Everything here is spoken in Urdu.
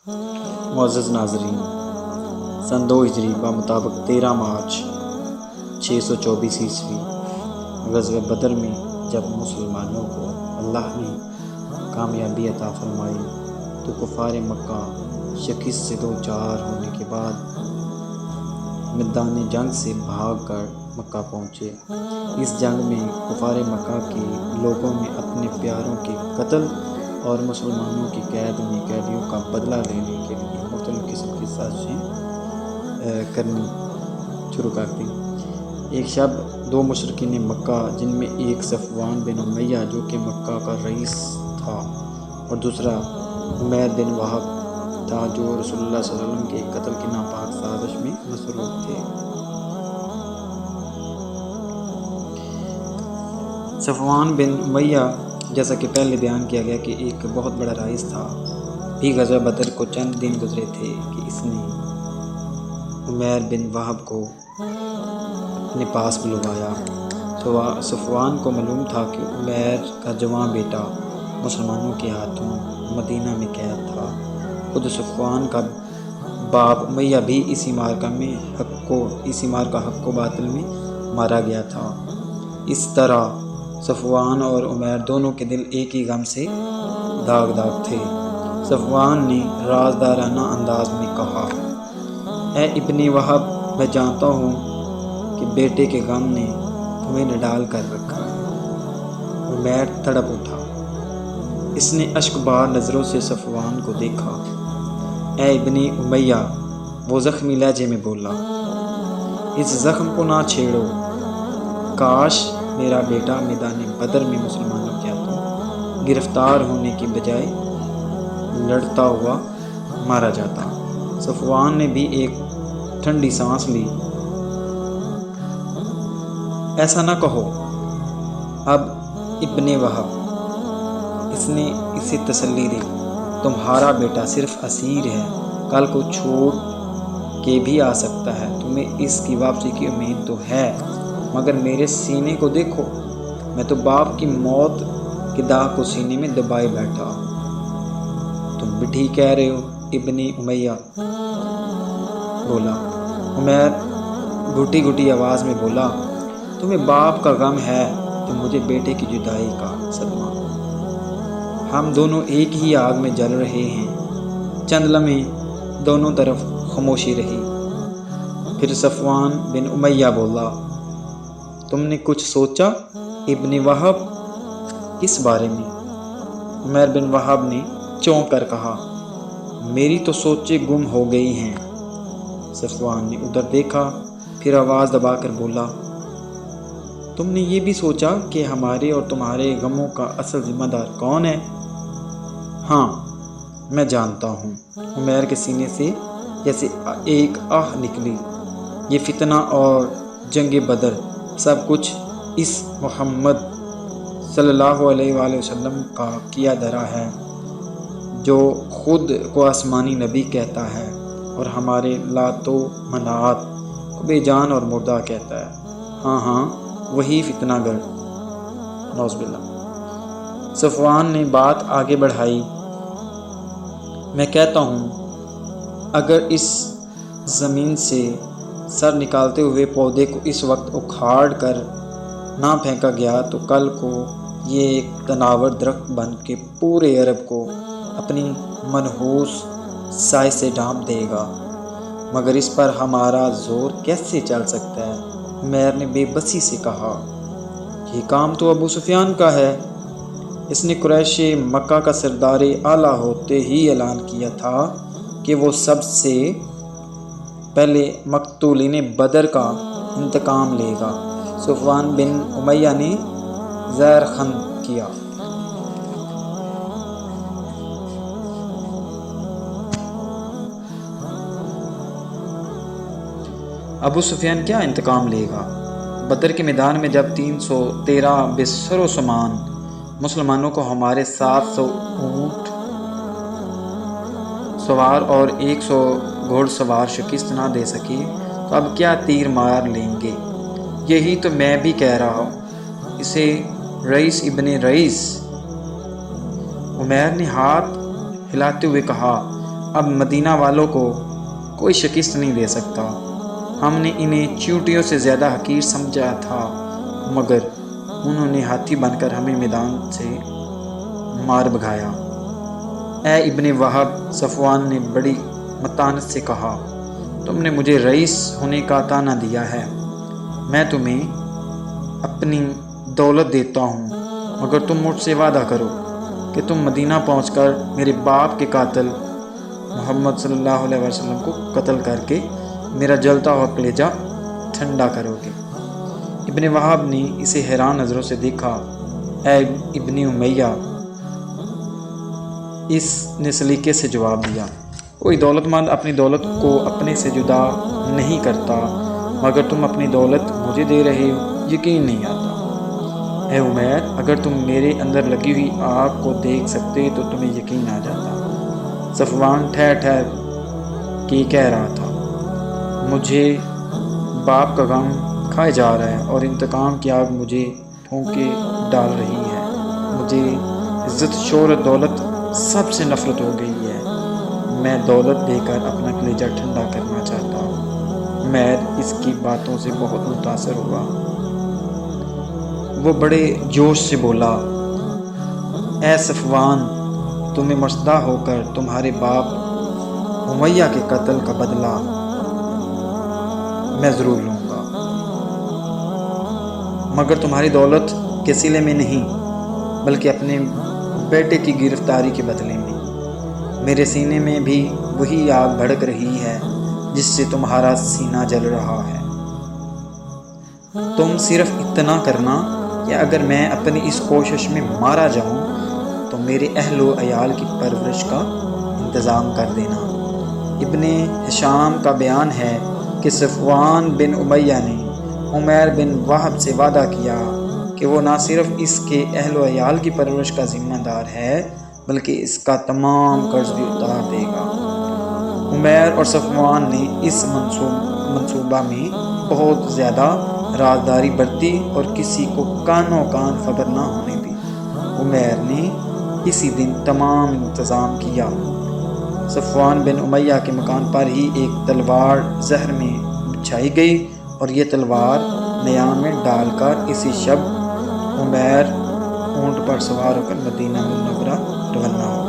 معزز ناظرین، سن 2 ہجری بمطابق 13 مارچ 624 عیسوی غزوہ بدر میں جب مسلمانوں کو اللہ نے کامیابی عطا فرمائی تو کفار مکہ شکست سے دوچار ہونے کے بعد میدان جنگ سے بھاگ کر مکہ پہنچے۔ اس جنگ میں کفار مکہ کے لوگوں نے اپنے پیاروں کے قتل اور مسلمانوں کی قید میں قیدیوں کا بدلہ لینے کے لیے مختلف قسم کی سازشیں کرنی شروع کر دی۔ ایک شب 2 مشرکین مکہ، جن میں ایک صفوان بن امیہ جو کہ مکہ کا رئیس تھا اور دوسرا عمیر بن وہب تھا جو رسول اللہ صلی اللہ علیہ وسلم کے قتل کی ناپاک سازش میں مصروف تھے، صفوان بن امیہ جیسا کہ پہلے بیان کیا گیا کہ ایک بہت بڑا رئیس تھا، بھی غزوہ بدر کو چند دن گزرے تھے کہ اس نے عمیر بن وہب کو اپنے پاس بلوایا۔ صفوان کو معلوم تھا کہ عمیر کا جوان بیٹا مسلمانوں کے ہاتھوں مدینہ میں قید تھا۔ خود صفوان کا باپ امیہ بھی اسی مارکہ حق و باطل میں مارا گیا تھا۔ اس طرح صفوان اور عمیر دونوں کے دل ایک ہی غم سے داغ تھے۔ صفوان نے رازدارانہ انداز میں کہا، اے ابن وہب، میں جانتا ہوں کہ بیٹے کے غم نے تمہیں نڈال کر رکھا ہے۔ عمیر تڑپ اٹھا، اس نے اشک بار نظروں سے صفوان کو دیکھا۔ اے ابن امیہ، وہ زخمی لہجے میں بولا، اس زخم کو نہ چھیڑو، کاش میرا بیٹا میدان بدر میں مسلمانوں کے ہاتھوں گرفتار ہونے کی بجائے لڑتا ہوا مارا جاتا۔ صفوان نے بھی ایک ٹھنڈی سانس لی۔ ایسا نہ کہو اب ابن وہب، اس نے اسے تسلی دی، تمہارا بیٹا صرف اسیر ہے، کل کو چھوڑ کے بھی آ سکتا ہے، تمہیں اس کی واپسی کی امید تو ہے، مگر میرے سینے کو دیکھو، میں تو باپ کی موت کے داغ کو سینے میں دبائے بیٹھا۔ تم بھی ٹھیک کہہ رہے ہو، ابن امیہ بولا۔ عمیر گھٹی گھٹی آواز میں بولا، تمہیں باپ کا غم ہے تو مجھے بیٹے کی جدائی کا صدمہ۔ ہم دونوں ایک ہی آگ میں جل رہے ہیں۔ چند لمحے دونوں طرف خاموشی رہی، پھر صفوان بن امیہ بولا، تم نے کچھ سوچا ابن وہب؟ کس بارے میں؟ عمیر بن وہب نے چونک کر کہا، میری تو سوچیں گم ہو گئی ہیں۔ صفوان نے ادھر دیکھا، پھر آواز دبا کر بولا، تم نے یہ بھی سوچا کہ ہمارے اور تمہارے غموں کا اصل ذمہ دار کون ہے؟ ہاں، میں جانتا ہوں۔ عمیر کے سینے سے جیسے ایک آہ نکلی۔ یہ فتنہ اور جنگ بدر سب کچھ اس محمد صلی اللہ علیہ وآلہ وسلم کا کیا دھرا ہے، جو خود کو آسمانی نبی کہتا ہے اور ہمارے لات و منات کو بے جان اور مردہ کہتا ہے۔ ہاں، وہی فتنہ گر، نعوذ باللہ۔ صفوان نے بات آگے بڑھائی، میں کہتا ہوں، اگر اس زمین سے سر نکالتے ہوئے پودے کو اس وقت اکھاڑ کر نہ پھینکا گیا تو کل کو یہ ایک تناور درخت بن کے پورے عرب کو اپنی منحوس سائے سے ڈھانپ دے گا، مگر اس پر ہمارا زور کیسے چل سکتا ہے؟ عمیر نے بے بسی سے کہا، یہ کام تو ابو سفیان کا ہے، اس نے قریش مکہ کا سردار اعلیٰ ہوتے ہی اعلان کیا تھا کہ وہ سب سے پہلے مقتولین بدر کا انتقام لے گا۔ صفوان بن امیہ نے زیر خند کیا، ابو سفیان کیا انتقام لے گا؟ بدر کے میدان میں جب 313 بے سر و سامان مسلمانوں کو ہمارے 700 اونٹ سوار اور 100 گھوڑ سوار شکست نہ دے سکے تو اب کیا تیر مار لیں گے؟ یہی تو میں بھی کہہ رہا ہوں، اسے رئیس ابن رئیس۔ عمیر نے ہاتھ ہلاتے ہوئے کہا، اب مدینہ والوں کو کوئی شکست نہیں دے سکتا۔ ہم نے انہیں چیونٹیوں سے زیادہ حقیر سمجھا تھا، مگر انہوں نے ہاتھی بن کر ہمیں میدان سے مار بھگایا۔ اے ابن وہب، صفوان نے بڑی متانت سے کہا، تم نے مجھے رئیس ہونے کا طعنہ دیا ہے، میں تمہیں اپنی دولت دیتا ہوں، مگر تم مجھ سے وعدہ کرو کہ تم مدینہ پہنچ کر میرے باپ کے قاتل محمد صلی اللہ علیہ وسلم کو قتل کر کے میرا جلتا ہوا کلیجہ ٹھنڈا کرو گے۔ ابن وہب نے اسے حیران نظروں سے دیکھا۔ اے ابن امیہ، اس نے سلیقے سے جواب دیا، کوئی دولت مند اپنی دولت کو اپنے سے جدا نہیں کرتا، مگر تم اپنی دولت مجھے دے رہے ہو، یقین نہیں آتا۔ اے عمیر، اگر تم میرے اندر لگی ہوئی آگ کو دیکھ سکتے تو تمہیں یقین آ جاتا۔ صفوان ٹھہر ٹھہر کے کہہ رہا تھا، مجھے باپ کا غم کھائے جا رہا ہے اور انتقام کی آگ مجھے پھونکے ڈال رہی ہے۔ مجھے عزت، شہرت، دولت سب سے نفرت ہو گئی ہے۔ میں دولت دے کر اپنا کلیجہ ٹھنڈا کرنا چاہتا ہوں۔ عمیر اس کی باتوں سے بہت متاثر ہوا۔ وہ بڑے جوش سے بولا، اے صفوان، تمہیں مرشدہ ہو کر تمہارے باپ امیہ کے قتل کا بدلہ میں ضرور لوں گا، مگر تمہاری دولت کے صلے میں نہیں، بلکہ اپنے بیٹے کی گرفتاری کے بدلے میں۔ میرے سینے میں بھی وہی آگ بھڑک رہی ہے جس سے تمہارا سینہ جل رہا ہے۔ تم صرف اتنا کرنا کہ اگر میں اپنی اس کوشش میں مارا جاؤں تو میرے اہل و عیال کی پرورش کا انتظام کر دینا۔ ابن ہشام کا بیان ہے کہ صفوان بن امیہ نے عمیر بن وہب سے وعدہ کیا کہ وہ نہ صرف اس کے اہل و عیال کی پرورش کا ذمہ دار ہے بلکہ اس کا تمام قرض بھی اتار دے گا۔ عمیر اور صفوان نے اس منصوبہ میں بہت زیادہ رازداری برتی اور کسی کو کانوں کان خبر نہ ہونے دی۔ عمیر نے اسی دن تمام انتظام کیا۔ صفوان بن امیہ کے مکان پر ہی ایک تلوار زہر میں بچھائی گئی اور یہ تلوار نیام میں ڈال کر اسی شب عمیر اونٹ پر سوار ہو کر مدینہ منورہ روانہ ہو